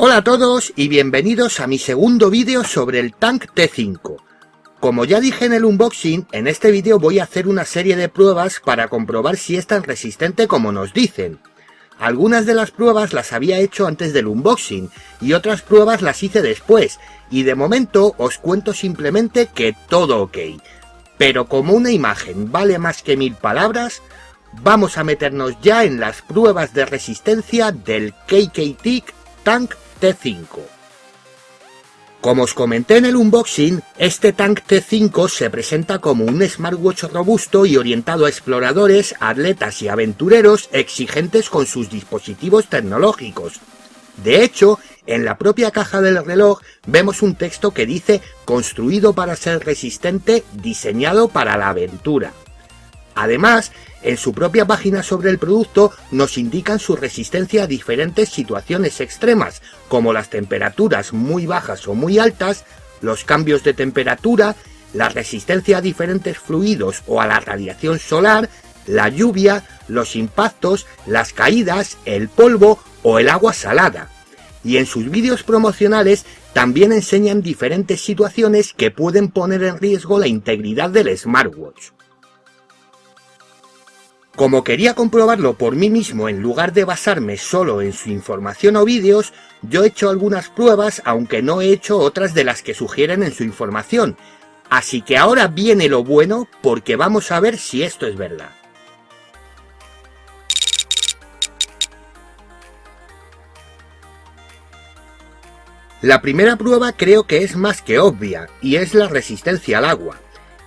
Hola a todos y bienvenidos a mi segundo vídeo sobre el Tank T5. Como ya dije en el unboxing, en este vídeo voy a hacer una serie de pruebas para comprobar si es tan resistente como nos dicen. Algunas de las pruebas las había hecho antes del unboxing y otras pruebas las hice después, y de momento os cuento simplemente que todo ok. Pero como una imagen vale más que 1000 palabras, vamos a meternos ya en las pruebas de resistencia del KK-TIC Tank T5. Como os comenté en el unboxing, este Tank T5 se presenta como un smartwatch robusto y orientado a exploradores, atletas y aventureros exigentes con sus dispositivos tecnológicos. De hecho, en la propia caja del reloj vemos un texto que dice «Construido para ser resistente, diseñado para la aventura». Además, en su propia página sobre el producto nos indican su resistencia a diferentes situaciones extremas, como las temperaturas muy bajas o muy altas, los cambios de temperatura, la resistencia a diferentes fluidos o a la radiación solar, la lluvia, los impactos, las caídas, el polvo o el agua salada. Y en sus vídeos promocionales también enseñan diferentes situaciones que pueden poner en riesgo la integridad del smartwatch. Como quería comprobarlo por mí mismo en lugar de basarme solo en su información o vídeos, yo he hecho algunas pruebas, aunque no he hecho otras de las que sugieren en su información. Así que ahora viene lo bueno, porque vamos a ver si esto es verdad. La primera prueba creo que es más que obvia, y es la resistencia al agua.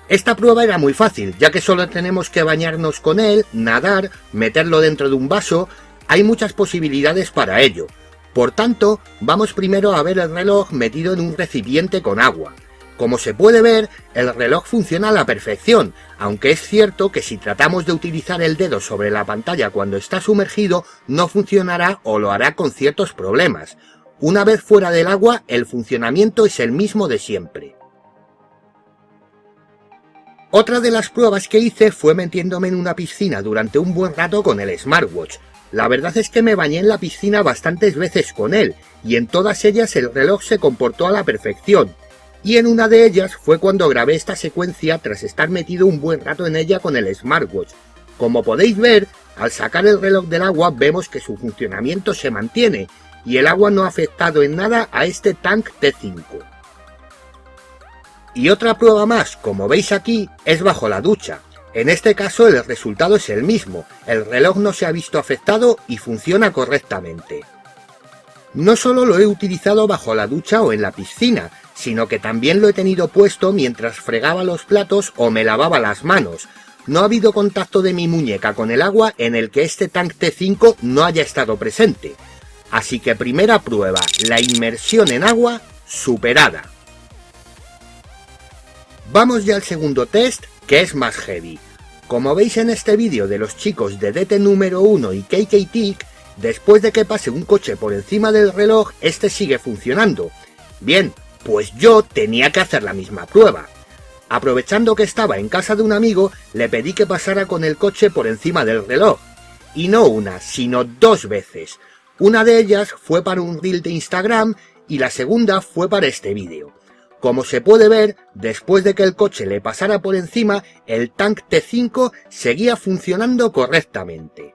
Esta prueba era muy fácil, ya que solo tenemos que bañarnos con él, nadar, meterlo dentro de un vaso. Hay muchas posibilidades para ello. Por tanto, vamos primero a ver el reloj metido en un recipiente con agua. Como se puede ver, el reloj funciona a la perfección, aunque es cierto que si tratamos de utilizar el dedo sobre la pantalla cuando está sumergido, no funcionará o lo hará con ciertos problemas. Una vez fuera del agua, el funcionamiento es el mismo de siempre. Otra de las pruebas que hice fue metiéndome en una piscina durante un buen rato con el smartwatch. La verdad es que me bañé en la piscina bastantes veces con él, y en todas ellas el reloj se comportó a la perfección. Y en una de ellas fue cuando grabé esta secuencia tras estar metido un buen rato en ella con el smartwatch. Como podéis ver, al sacar el reloj del agua vemos que su funcionamiento se mantiene, y el agua no ha afectado en nada a este Tank T5. Y otra prueba más, como veis aquí, es bajo la ducha. En este caso el resultado es el mismo, el reloj no se ha visto afectado y funciona correctamente. No solo lo he utilizado bajo la ducha o en la piscina, sino que también lo he tenido puesto mientras fregaba los platos o me lavaba las manos. No ha habido contacto de mi muñeca con el agua en el que este Tank T5 no haya estado presente. Así que primera prueba, la inmersión en agua superada. Vamos ya al segundo test, que es más heavy. Como veis en este vídeo de los chicos de DT número 1 y KK-TIC, después de que pase un coche por encima del reloj, este sigue funcionando. Bien, pues yo tenía que hacer la misma prueba. Aprovechando que estaba en casa de un amigo, le pedí que pasara con el coche por encima del reloj. Y no una, sino 2 veces. Una de ellas fue para un reel de Instagram y la segunda fue para este vídeo. Como se puede ver, después de que el coche le pasara por encima, el Tank T5 seguía funcionando correctamente.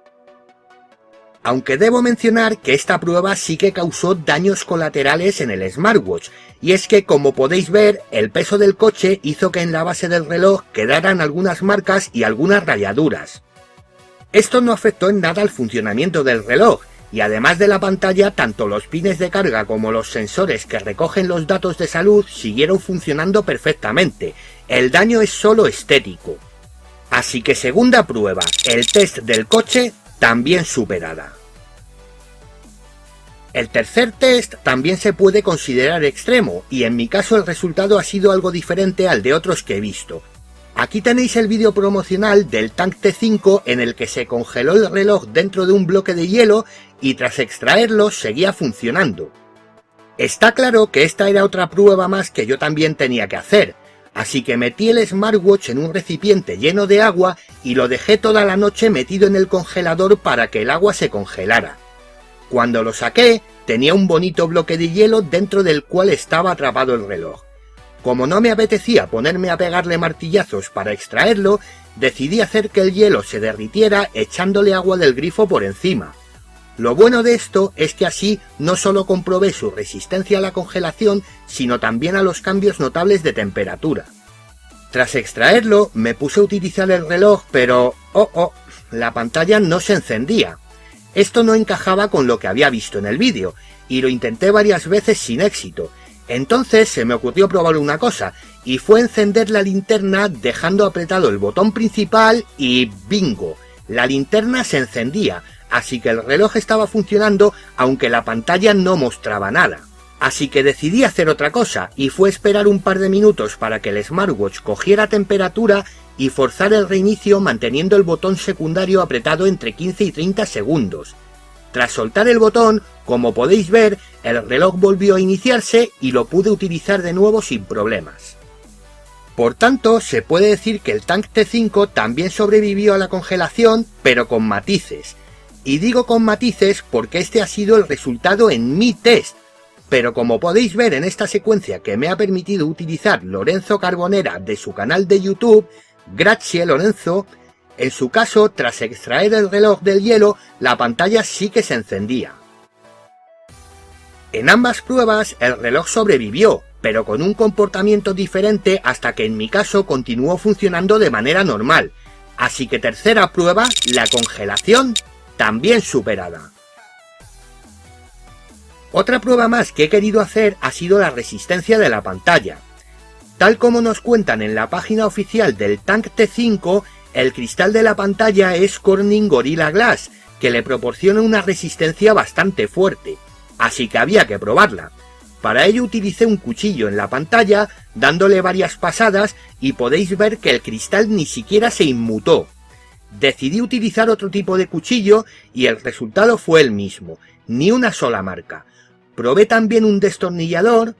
Aunque debo mencionar que esta prueba sí que causó daños colaterales en el smartwatch, y es que, como podéis ver, el peso del coche hizo que en la base del reloj quedaran algunas marcas y algunas rayaduras. Esto no afectó en nada al funcionamiento del reloj, y además de la pantalla, tanto los pines de carga como los sensores que recogen los datos de salud siguieron funcionando perfectamente. El daño es solo estético. Así que segunda prueba, el test del coche también superada. El tercer test también se puede considerar extremo, y en mi caso el resultado ha sido algo diferente al de otros que he visto. Aquí tenéis el vídeo promocional del Tank T5 en el que se congeló el reloj dentro de un bloque de hielo y tras extraerlo seguía funcionando. Está claro que esta era otra prueba más que yo también tenía que hacer, así que metí el smartwatch en un recipiente lleno de agua y lo dejé toda la noche metido en el congelador para que el agua se congelara. Cuando lo saqué, tenía un bonito bloque de hielo dentro del cual estaba atrapado el reloj. Como no me apetecía ponerme a pegarle martillazos para extraerlo, decidí hacer que el hielo se derritiera echándole agua del grifo por encima. Lo bueno de esto es que así no solo comprobé su resistencia a la congelación, sino también a los cambios notables de temperatura. Tras extraerlo, me puse a utilizar el reloj, pero la pantalla no se encendía. Esto no encajaba con lo que había visto en el vídeo, y lo intenté varias veces sin éxito. Entonces se me ocurrió probar una cosa, y fue encender la linterna dejando apretado el botón principal y ¡bingo! La linterna se encendía, así que el reloj estaba funcionando aunque la pantalla no mostraba nada. Así que decidí hacer otra cosa, y fue esperar un par de minutos para que el smartwatch cogiera temperatura y forzar el reinicio manteniendo el botón secundario apretado entre 15 y 30 segundos. Tras soltar el botón, como podéis ver, el reloj volvió a iniciarse y lo pude utilizar de nuevo sin problemas. Por tanto, se puede decir que el Tank T5 también sobrevivió a la congelación, pero con matices. Y digo con matices porque este ha sido el resultado en mi test. Pero como podéis ver en esta secuencia que me ha permitido utilizar Lorenzo Carbonera de su canal de YouTube, Grazie Lorenzo, en su caso, tras extraer el reloj del hielo, la pantalla sí que se encendía. En ambas pruebas el reloj sobrevivió, pero con un comportamiento diferente hasta que en mi caso continuó funcionando de manera normal. Así que tercera prueba, la congelación también superada. Otra prueba más que he querido hacer ha sido la resistencia de la pantalla. Tal como nos cuentan en la página oficial del Tank T5, el cristal de la pantalla es Corning Gorilla Glass, que le proporciona una resistencia bastante fuerte, así que había que probarla. Para ello utilicé un cuchillo en la pantalla, dándole varias pasadas y podéis ver que el cristal ni siquiera se inmutó. Decidí utilizar otro tipo de cuchillo y el resultado fue el mismo, ni una sola marca. Probé también un destornillador,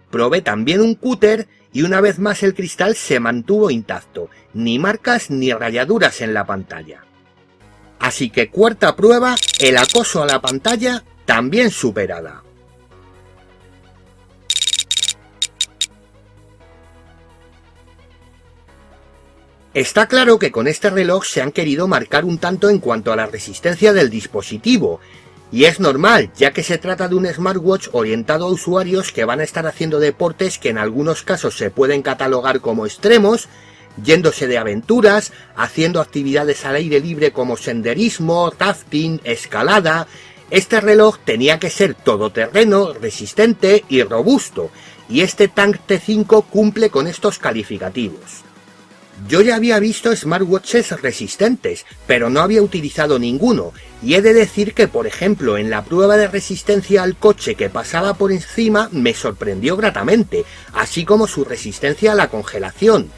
probé también un cúter y una vez más el cristal se mantuvo intacto, ni marcas ni rayaduras en la pantalla. Así que cuarta prueba, el acoso a la pantalla también superada. Está claro que con este reloj se han querido marcar un tanto en cuanto a la resistencia del dispositivo, y es normal, ya que se trata de un smartwatch orientado a usuarios que van a estar haciendo deportes que en algunos casos se pueden catalogar como extremos, yéndose de aventuras, haciendo actividades al aire libre como senderismo, rafting, escalada. Este reloj tenía que ser todoterreno, resistente y robusto, y este Tank T5 cumple con estos calificativos. Yo ya había visto smartwatches resistentes, pero no había utilizado ninguno, y he de decir que, por ejemplo, en la prueba de resistencia al coche que pasaba por encima me sorprendió gratamente, así como su resistencia a la congelación.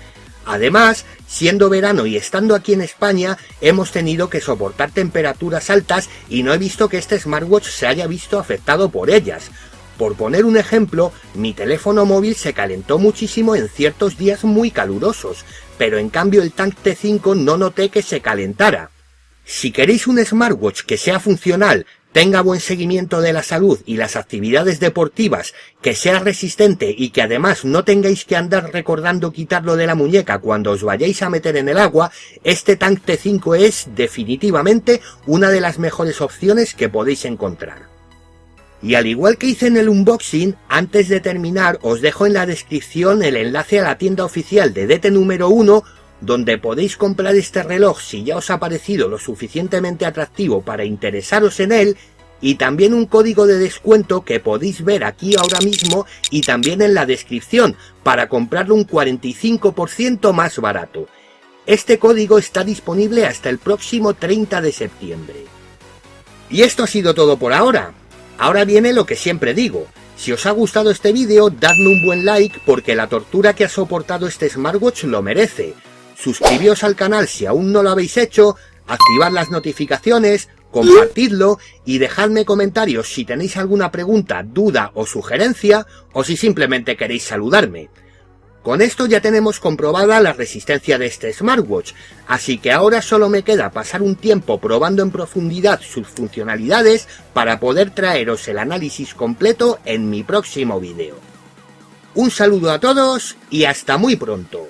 Además, siendo verano y estando aquí en España, hemos tenido que soportar temperaturas altas y no he visto que este smartwatch se haya visto afectado por ellas. Por poner un ejemplo, mi teléfono móvil se calentó muchísimo en ciertos días muy calurosos, pero en cambio el Tank T5 no noté que se calentara. Si queréis un smartwatch que sea funcional, tenga buen seguimiento de la salud y las actividades deportivas, que sea resistente y que además no tengáis que andar recordando quitarlo de la muñeca cuando os vayáis a meter en el agua, este Tank T5 es definitivamente una de las mejores opciones que podéis encontrar. Y al igual que hice en el unboxing, antes de terminar os dejo en la descripción el enlace a la tienda oficial de DT número 1, donde podéis comprar este reloj si ya os ha parecido lo suficientemente atractivo para interesaros en él, y también un código de descuento que podéis ver aquí ahora mismo y también en la descripción, para comprarlo un 45% más barato. Este código está disponible hasta el próximo 30 de septiembre. Y esto ha sido todo por ahora. Ahora viene lo que siempre digo, si os ha gustado este vídeo, dadme un buen like porque la tortura que ha soportado este smartwatch lo merece. Suscribíos al canal si aún no lo habéis hecho, activad las notificaciones, compartidlo y dejadme comentarios si tenéis alguna pregunta, duda o sugerencia, o si simplemente queréis saludarme. Con esto ya tenemos comprobada la resistencia de este smartwatch, así que ahora solo me queda pasar un tiempo probando en profundidad sus funcionalidades para poder traeros el análisis completo en mi próximo vídeo. Un saludo a todos y hasta muy pronto.